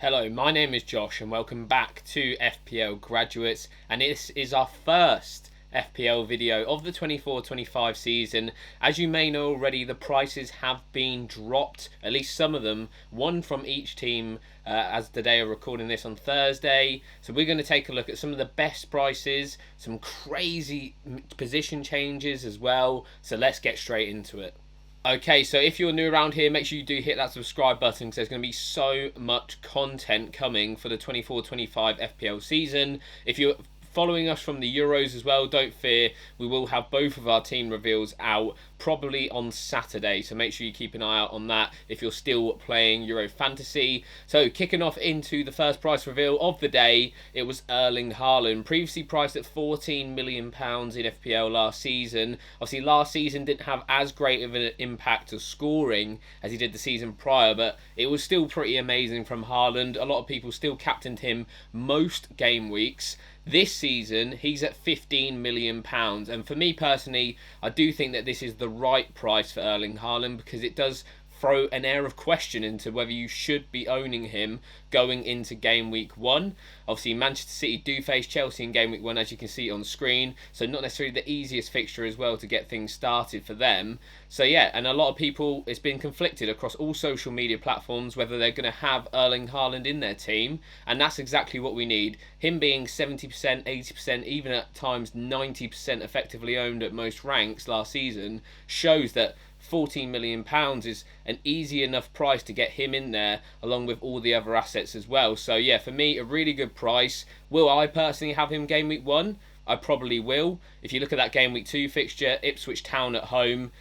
Hello, my name is Josh and welcome back to FPL Graduates, and this is our first FPL video of the 24-25 season. As you may know already, the prices have been dropped, at least some of them, one from each team as the day of recording this on Thursday. So we're going to take a look at some of the best prices, some crazy position changes as well. So let's get straight into it. Okay, so if you're new around here, make sure you do hit that subscribe button because there's going to be so much content coming for the 24-25 FPL season. If you're following us from the Euros as well, don't fear, we will have both of our team reveals out probably on Saturday, so make sure you keep an eye out on that if you're still playing Euro Fantasy. So kicking off into the first price reveal of the day, it was Erling Haaland, previously priced at £14 million in FPL last season. Obviously last season didn't have as great of an impact of scoring as he did the season prior, but it was still pretty amazing from Haaland. A lot of people still captained him most game weeks. This season, he's at £15 million. And for me personally, I do think that this is the right price for Erling Haaland because it does throw an air of question into whether you should be owning him going into game week 1. Obviously, Manchester City do face Chelsea in game week 1, as you can see on screen, so not necessarily the easiest fixture as well to get things started for them. So yeah, and a lot of people, it's been conflicted across all social media platforms whether they're going to have Erling Haaland in their team, and that's exactly what we need. Him being 70%, 80%, even at times 90% effectively owned at most ranks last season shows that £14 million is an easy enough price to get him in there along with all the other assets as well. So yeah, for me, a really good price. Will I personally have him game week 1? I probably will. If you look at that game week 2 fixture, Ipswich Town at home,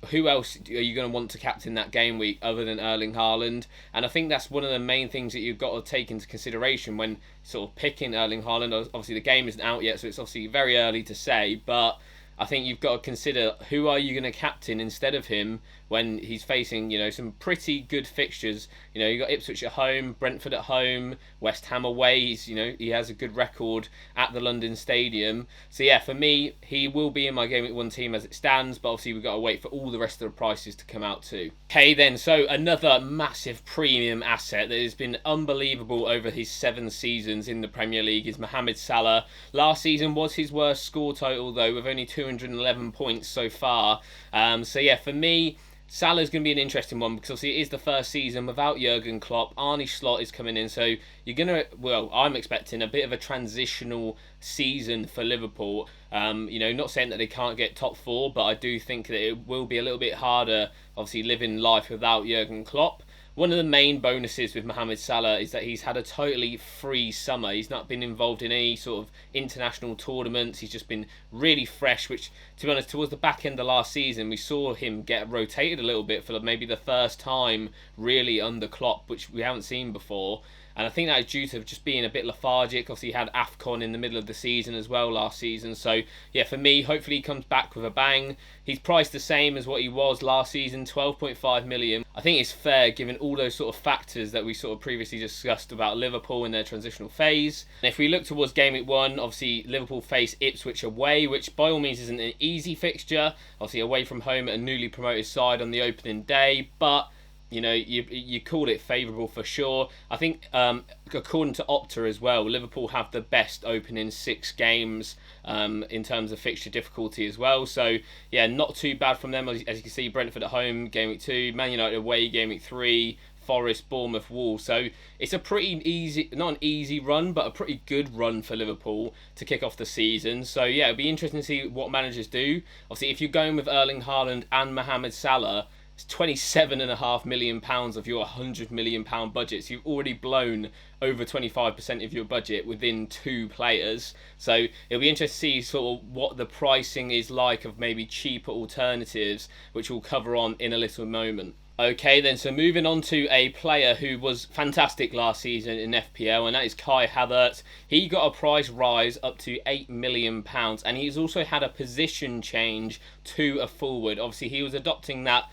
who else are you going to want to captain that game week other than Erling Haaland? And I think that's one of the main things that you've got to take into consideration when sort of picking Erling Haaland. Obviously the game isn't out yet, so it's obviously very early to say, but I think you've got to consider who are you going to captain instead of him when he's facing, some pretty good fixtures. You've got Ipswich at home, Brentford at home, West Ham away. He has a good record at the London Stadium. So yeah, for me, he will be in my game week 1 team as it stands, but obviously we've got to wait for all the rest of the prices to come out too. Okay then, so another massive premium asset that has been unbelievable over his 7 seasons in the Premier League is Mohamed Salah. Last season was his worst score total though, with only 211 points so far. So yeah, for me, Salah's going to be an interesting one because obviously it is the first season without Jurgen Klopp. Arne Slot is coming in, so you're going to, I'm expecting a bit of a transitional season for Liverpool. Not saying that they can't get top 4, but I do think that it will be a little bit harder, obviously, living life without Jurgen Klopp. One of the main bonuses with Mohamed Salah is that he's had a totally free summer. He's not been involved in any sort of international tournaments. He's just been really fresh, which, to be honest, towards the back end of last season, we saw him get rotated a little bit for maybe the first time really under Klopp, which we haven't seen before. And I think that is due to just being a bit lethargic. Obviously, he had AFCON in the middle of the season as well last season. So, yeah, for me, hopefully he comes back with a bang. He's priced the same as what he was last season, 12.5 million. I think it's fair given all those sort of factors that we sort of previously discussed about Liverpool in their transitional phase. And if we look towards game week 1, obviously Liverpool face Ipswich away, which by all means isn't an easy fixture. Obviously away from home at a newly promoted side on the opening day, but you call it favourable for sure. I think according to Opta as well, Liverpool have the best opening 6 games in terms of fixture difficulty as well. So yeah, not too bad from them. As you can see, Brentford at home, game week 2, Man United away, game week 3, Forest, Bournemouth, Wolves. So it's a pretty easy, not an easy run, but a pretty good run for Liverpool to kick off the season. So yeah, it'll be interesting to see what managers do. Obviously, if you're going with Erling Haaland and Mohamed Salah, it's £27.5 million of your £100 million budget. So you've already blown over 25% of your budget within 2 players. So it'll be interesting to see sort of what the pricing is like of maybe cheaper alternatives, which we'll cover on in a little moment. Okay then, so moving on to a player who was fantastic last season in FPL, and that is Kai Havertz. He got a price rise up to £8 million, and he's also had a position change to a forward. Obviously, he was adopting that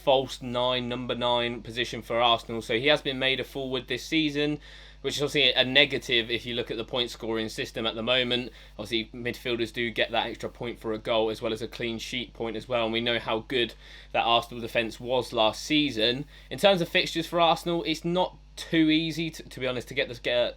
false number 9 position for Arsenal. So he has been made a forward this season, which is obviously a negative if you look at the point scoring system at the moment. Obviously, midfielders do get that extra point for a goal as well as a clean sheet point as well, and we know how good that Arsenal defence was last season. In terms of fixtures for Arsenal, it's not too easy, to be honest, to get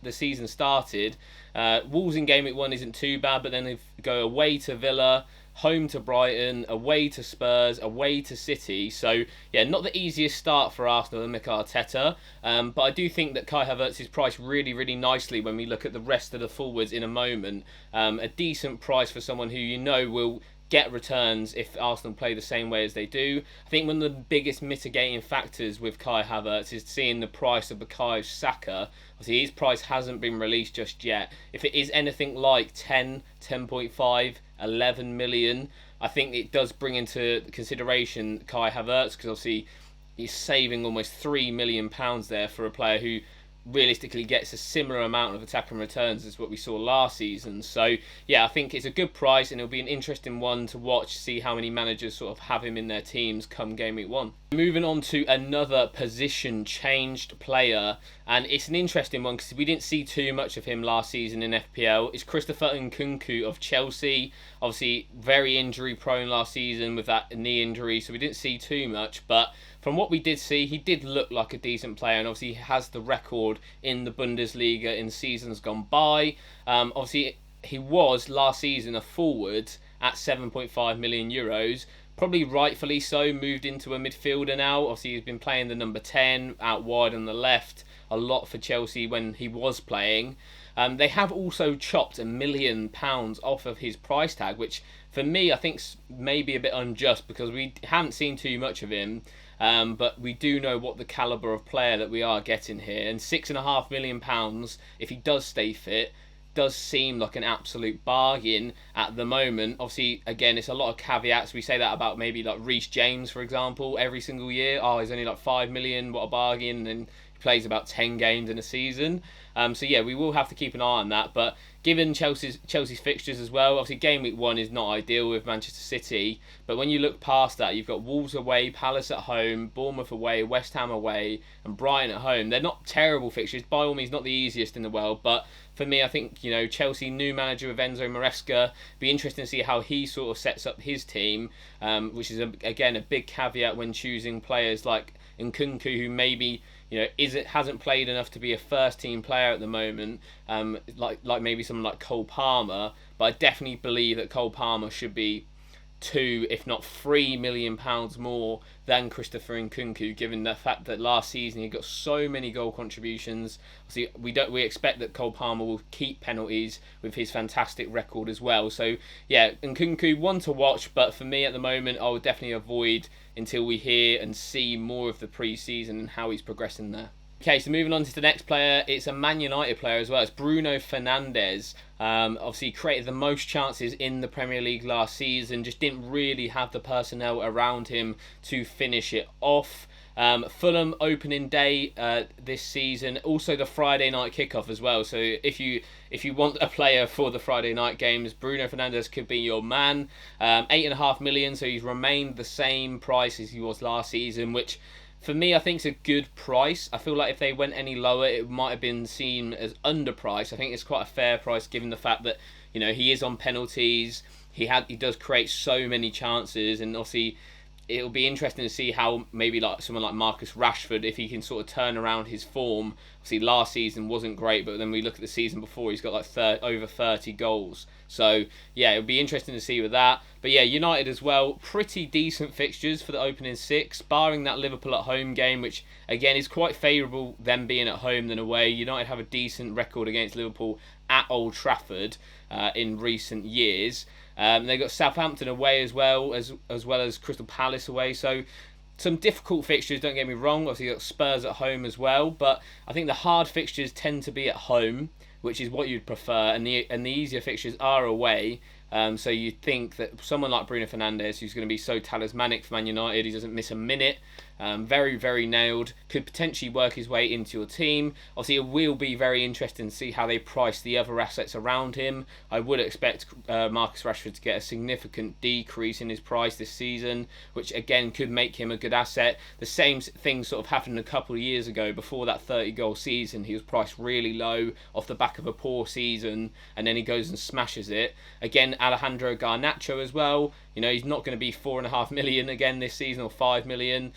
the season started. Wolves in game week 1 isn't too bad, but then they go away to Villa, home to Brighton, away to Spurs, away to City. So, yeah, not the easiest start for Arsenal and Mikel Arteta. But I do think that Kai Havertz is priced really, really nicely when we look at the rest of the forwards in a moment. A decent price for someone who you know will get returns if Arsenal play the same way as they do. I think one of the biggest mitigating factors with Kai Havertz is seeing the price of Bukayo Saka. Obviously, his price hasn't been released just yet. If it is anything like 10, 10.5, 11 million, I think it does bring into consideration Kai Havertz, because obviously he's saving almost £3 million there for a player who realistically gets a similar amount of attacking returns as what we saw last season. So yeah, I think it's a good price, and it'll be an interesting one to watch, see how many managers sort of have him in their teams come game week 1. Moving on to another position changed player, and it's an interesting one because we didn't see too much of him last season in FPL. It's Christopher Nkunku of Chelsea. Obviously very injury prone last season with that knee injury, so we didn't see too much, but from what we did see, he did look like a decent player, and obviously he has the record in the Bundesliga in seasons gone by. Obviously, he was last season a forward at 7.5 million euros. Probably rightfully so, moved into a midfielder now. Obviously, he's been playing the number 10 out wide on the left a lot for Chelsea when he was playing. They have also chopped £1 million off of his price tag, which for me I think may be a bit unjust because we haven't seen too much of him. But we do know what the calibre of player that we are getting here. And £6.5 million, if he does stay fit, does seem like an absolute bargain at the moment. Obviously, again, it's a lot of caveats. We say that about maybe like Reece James, for example, every single year. Oh, he's only like 5 million, what a bargain. And he plays about 10 games in a season. So yeah, we will have to keep an eye on that. But given Chelsea's fixtures as well, obviously game week 1 is not ideal with Manchester City. But when you look past that, you've got Wolves away, Palace at home, Bournemouth away, West Ham away, and Brighton at home. They're not terrible fixtures, by all means not the easiest in the world, but for me, I think, you know, Chelsea new manager with Enzo Maresca, be interesting to see how he sort of sets up his team, which is again a big caveat when choosing players like Nkunku, who maybe, you know, hasn't played enough to be a first team player at the moment, like maybe someone like Cole Palmer. But I definitely believe that Cole Palmer should be £2, if not £3 million more than Christopher Nkunku, given the fact that last season he got so many goal contributions. See, we expect that Cole Palmer will keep penalties with his fantastic record as well. So yeah, Nkunku one to watch, but for me at the moment, I would definitely avoid until we hear and see more of the pre-season and how he's progressing there. Okay, so moving on to the next player, it's a Man United player as well. It's Bruno Fernandes. Obviously, he created the most chances in the Premier League last season, just didn't really have the personnel around him to finish it off. Fulham opening day this season, also the Friday night kickoff as well. So if you want a player for the Friday night games, Bruno Fernandes could be your man. 8.5 million, so he's remained the same price as he was last season, which for me, I think it's a good price. I feel like if they went any lower, it might have been seen as underpriced. I think it's quite a fair price given the fact that, you know, he is on penalties. He does create so many chances, and obviously it'll be interesting to see how maybe like someone like Marcus Rashford, if he can sort of turn around his form. Obviously last season wasn't great, but then we look at the season before, he's got like over 30 goals. So yeah, it'll be interesting to see with that. But yeah, United as well, pretty decent fixtures for the opening 6, barring that Liverpool at home game, which again is quite favourable them being at home than away. United have a decent record against Liverpool at Old Trafford in recent years. They've got Southampton away as well as Crystal Palace away. So some difficult fixtures, don't get me wrong. Obviously you've got Spurs at home as well, but I think the hard fixtures tend to be at home, which is what you'd prefer, and the easier fixtures are away. So you'd think that someone like Bruno Fernandes, who's going to be so talismanic for Man United, he doesn't miss a minute, Very, very nailed. Could potentially work his way into your team. Obviously, it will be very interesting to see how they price the other assets around him. I would expect Marcus Rashford to get a significant decrease in his price this season, which again could make him a good asset. The same thing sort of happened a couple of years ago. Before that 30-goal season, he was priced really low off the back of a poor season, and then he goes and smashes it. Again, Alejandro Garnacho as well. He's not going to be 4.5 million again this season, or 5 million.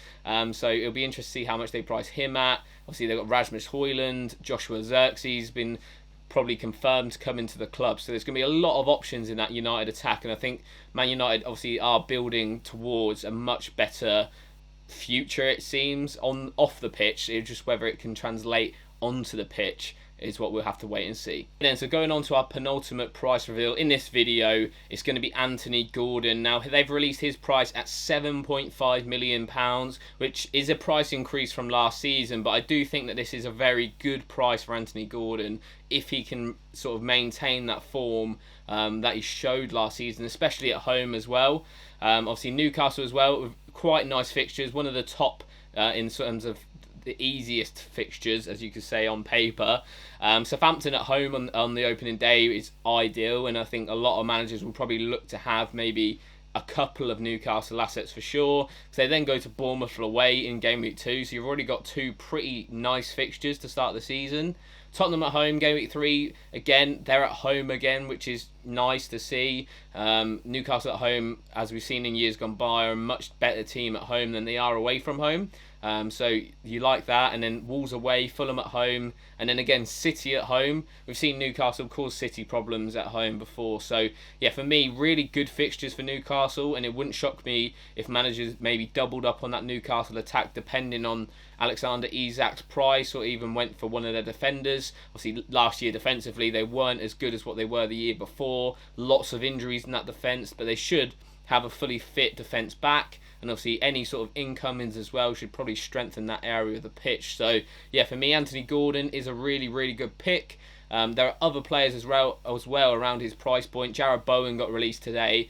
So it'll be interesting to see how much they price him at. Obviously, they've got Rasmus Højlund, Joshua Zirkzee been probably confirmed to come into the club. So there's going to be a lot of options in that United attack. And I think Man United obviously are building towards a much better future, it seems, off the pitch. It's just whether it can translate onto the pitch is what we'll have to wait and see. And then, so going on to our penultimate price reveal in this video, it's going to be Anthony Gordon. Now, they've released his price at £7.5 million, which is a price increase from last season, but I do think that this is a very good price for Anthony Gordon if he can sort of maintain that form that he showed last season, especially at home as well. Obviously, Newcastle as well, with quite nice fixtures, one of the top in terms of the easiest fixtures, as you could say, on paper. Southampton at home on the opening day is ideal, and I think a lot of managers will probably look to have maybe a couple of Newcastle assets for sure, because they then go to Bournemouth away in game week 2, so you've already got two pretty nice fixtures to start the season. Tottenham at home, game week 3, again, they're at home again, which is nice to see. Newcastle at home, as we've seen in years gone by, are a much better team at home than they are away from home. So you like that. And then Wolves away, Fulham at home, and then again City at home. We've seen Newcastle cause City problems at home before. So yeah, for me, really good fixtures for Newcastle, and it wouldn't shock me if managers maybe doubled up on that Newcastle attack depending on Alexander Isak's price, or even went for one of their defenders. Obviously last year defensively they weren't as good as what they were the year before. Lots of injuries in that defence, but they should have a fully fit defence back, and obviously any sort of incomings as well should probably strengthen that area of the pitch. So yeah, for me, Anthony Gordon is a really, really good pick. There are other players as well around his price point. Jarrod Bowen got released today.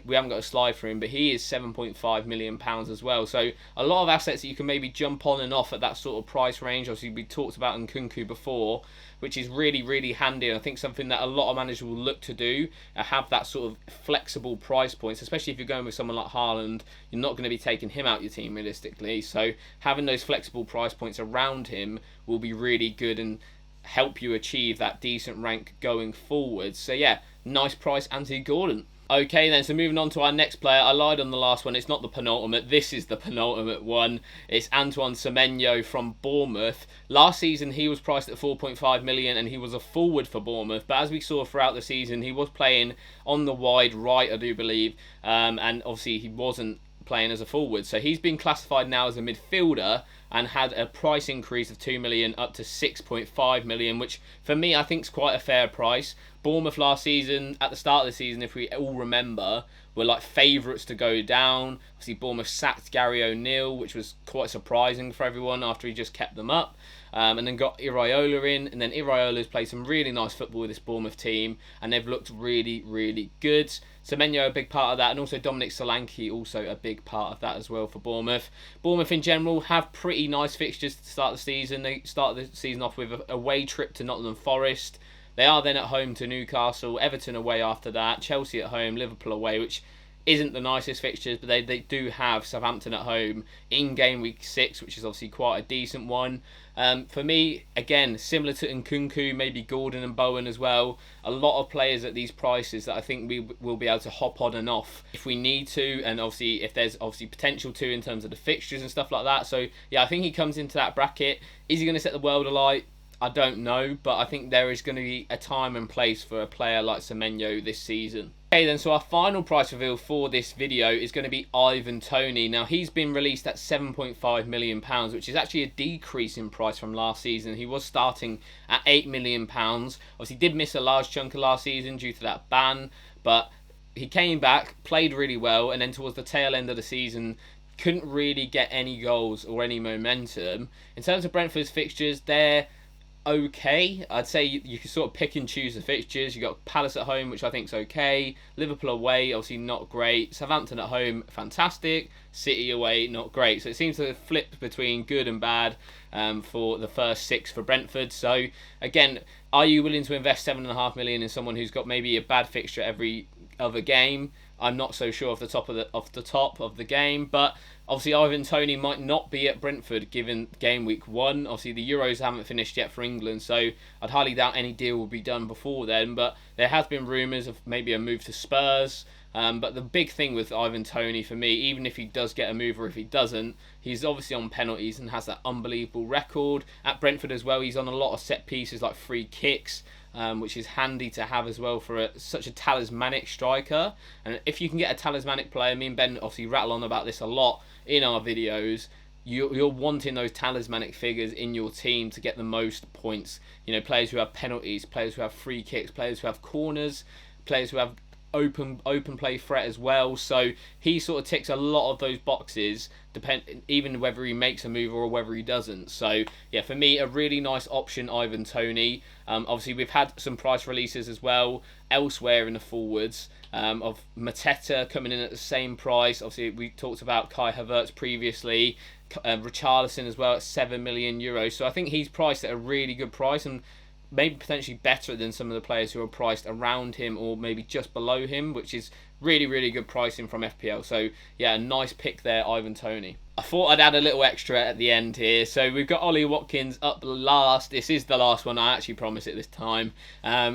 We haven't got a slide for him, but he is £7.5 million as well. So a lot of assets that you can maybe jump on and off at that sort of price range. Obviously, we talked about Nkunku before, which is really, really handy. And I think something that a lot of managers will look to do, have that sort of flexible price points, especially if you're going with someone like Haaland. You're not going to be taking him out your team realistically. So having those flexible price points around him will be really good and help you achieve that decent rank going forward. So yeah, nice price, Anthony Gordon. Okay then, so moving on to our next player. I lied on the last one, it's not the penultimate, this is the penultimate one. It's Antoine Semenyo from Bournemouth. Last season he was priced at 4.5 million and he was a forward for Bournemouth, but as we saw throughout the season, he was playing on the wide right, I do believe, and obviously he wasn't playing as a forward. So he's been classified now as a midfielder and had a price increase of 2 million up to 6.5 million, which for me I think is quite a fair price. Bournemouth last season, at the start of the season, if we all remember, were like favourites to go down. Obviously Bournemouth sacked Gary O'Neill, which was quite surprising for everyone after he just kept them up. And then got Iraola in, and then Iraola's played some really nice football with this Bournemouth team, and they've looked really, really good. Semenyo a big part of that, and also Dominic Solanke also a big part of that as well for Bournemouth. Bournemouth in general have pretty nice fixtures to start the season. They start the season off with a away trip to Nottingham Forest. They are then at home to Newcastle, Everton away after that, Chelsea at home, Liverpool away, which isn't the nicest fixtures, but they do have Southampton at home in game week 6, which is obviously quite a decent one. For me, again, similar to Nkunku, maybe Gordon and Bowen as well, a lot of players at these prices that I think we will be able to hop on and off if we need to, and obviously if there's obviously potential to in terms of the fixtures and stuff like that. So yeah, I think he comes into that bracket. Is he going to set the world alight? I don't know, but I think there is going to be a time and place for a player like Semenyo this season. Okay then, so our final price reveal for this video is going to be Ivan Toney. Now he's been released at £7.5 million, which is actually a decrease in price from last season. He was starting at £8 million. Obviously did miss a large chunk of last season due to that ban, but he came back, played really well, and then towards the tail end of the season couldn't really get any goals or any momentum. In terms of Brentford's fixtures, they're okay. I'd say you can sort of pick and choose the fixtures. You got Palace at home, which I think is okay. Liverpool away, obviously not great. Southampton at home, fantastic. City away, not great. So it seems to flip between good and bad for the first 6 for Brentford. So again, are you willing to invest £7.5 million in someone who's got maybe a bad fixture every other game? I'm not so sure off the top of the game, but obviously Ivan Toney might not be at Brentford given game week 1. Obviously the Euros haven't finished yet for England, so I'd highly doubt any deal will be done before then. But there has been rumours of maybe a move to Spurs. But the big thing with Ivan Toney for me, even if he does get a move or if he doesn't, he's obviously on penalties and has that unbelievable record. At Brentford as well, he's on a lot of set pieces like free kicks, which is handy to have as well for such a talismanic striker. And if you can get a talismanic player, me and Ben obviously rattle on about this a lot in our videos, you're wanting those talismanic figures in your team to get the most points. You know, players who have penalties, players who have free kicks, players who have corners, players who have open play threat as well. So he sort of ticks a lot of those boxes, even whether he makes a move or whether he doesn't. So yeah, for me, a really nice option, Ivan Toney. Obviously we've had some price releases as well elsewhere in the forwards, of Mateta coming in at the same price. Obviously we talked about Kai Havertz previously, Richarlison as well at €7 million. So I think he's priced at a really good price, and maybe potentially better than some of the players who are priced around him or maybe just below him, which is really, really good pricing from FPL. So yeah, a nice pick there, Ivan Toney. I thought I'd add a little extra at the end here. So we've got Ollie Watkins up last. This is the last one, I actually promise it this time.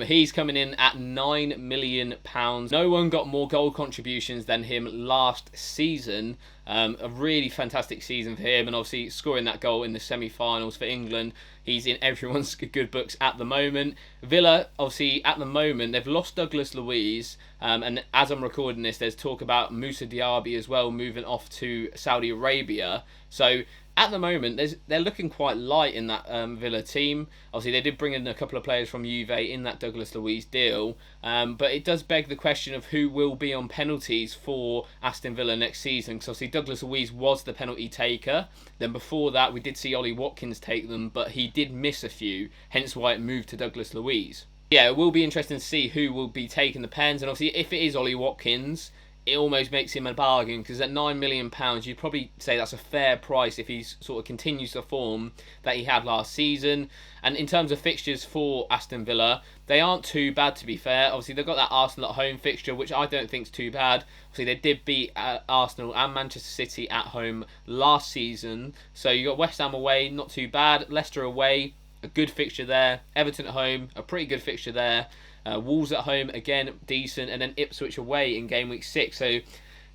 He's coming in at £9 million. No one got more goal contributions than him last season. A really fantastic season for him, and obviously scoring that goal in the semi-finals for England. He's in everyone's good books at the moment. Villa, obviously, at the moment, they've lost Douglas Luiz, and as I'm recording this, there's talk about Moussa Diaby as well moving off to Saudi Arabia. So at the moment, they're looking quite light in that Villa team. Obviously, they did bring in a couple of players from Juve in that Douglas Luiz deal, but it does beg the question of who will be on penalties for Aston Villa next season, because obviously Douglas Luiz was the penalty taker. Then before that, we did see Ollie Watkins take them, but he did miss a few, hence why it moved to Douglas Luiz. Yeah, it will be interesting to see who will be taking the pens, and obviously if it is Ollie Watkins, it almost makes him a bargain, because at £9 million, you'd probably say that's a fair price if he sort of continues the form that he had last season. And in terms of fixtures for Aston Villa, they aren't too bad, to be fair. Obviously, they've got that Arsenal at home fixture, which I don't think is too bad. Obviously, they did beat Arsenal and Manchester City at home last season. So you got West Ham away, not too bad. Leicester away, a good fixture there. Everton at home, a pretty good fixture there. Wolves at home, again, decent. And then Ipswich away in game week 6. So,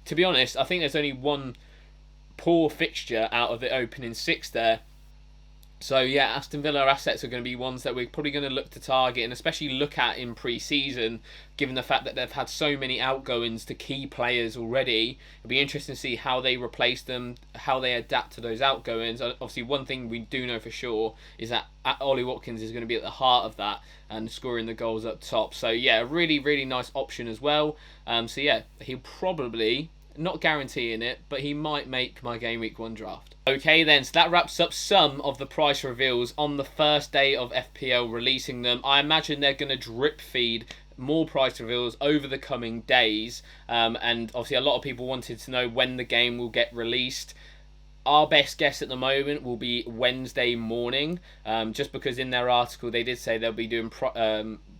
to be honest, I think there's only one poor fixture out of the opening 6 there. So, yeah, Aston Villa assets are going to be ones that we're probably going to look to target and especially look at in pre-season, given the fact that they've had so many outgoings to key players already. It'll be interesting to see how they replace them, how they adapt to those outgoings. Obviously, one thing we do know for sure is that Ollie Watkins is going to be at the heart of that and scoring the goals up top. So, yeah, a really, really nice option as well. So, yeah, he'll probably, not guaranteeing it, but he might make my Game Week 1 draft. Okay then, so that wraps up some of the price reveals on the first day of FPL releasing them. I imagine they're going to drip feed more price reveals over the coming days. And obviously a lot of people wanted to know when the game will get released. Our best guess at the moment will be Wednesday morning, just because in their article they did say they'll be doing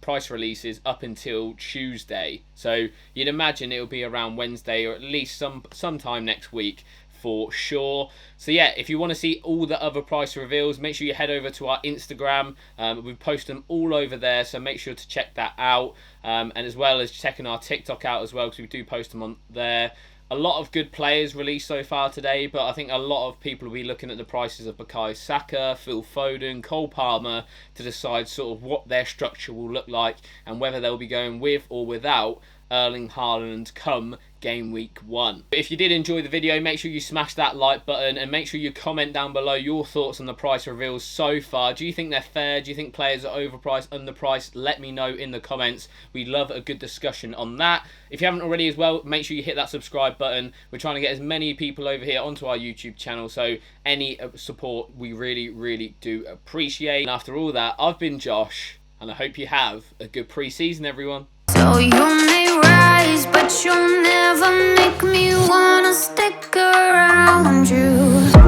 price releases up until Tuesday. So you'd imagine it'll be around Wednesday or at least sometime next week for sure. So yeah, if you want to see all the other price reveals, make sure you head over to our Instagram. We post them all over there, so make sure to check that out. And as well as checking our TikTok out as well, because we do post them on there. A lot of good players released so far today, but I think a lot of people will be looking at the prices of Bukayo Saka, Phil Foden, Cole Palmer to decide sort of what their structure will look like and whether they'll be going with or without Erling Haaland come game week 1. If you did enjoy the video, make sure you smash that like button and make sure you comment down below your thoughts on the price reveals so far. Do you think they're fair? Do you think players are overpriced, underpriced? Let me know in the comments. We love a good discussion on that. If you haven't already as well, make sure you hit that subscribe button. We're trying to get as many people over here onto our YouTube channel, so any support we really do appreciate. And after all that, I've been Josh, and I hope you have a good pre-season, everyone. So you may rise, but you'll never make me wanna stick around you.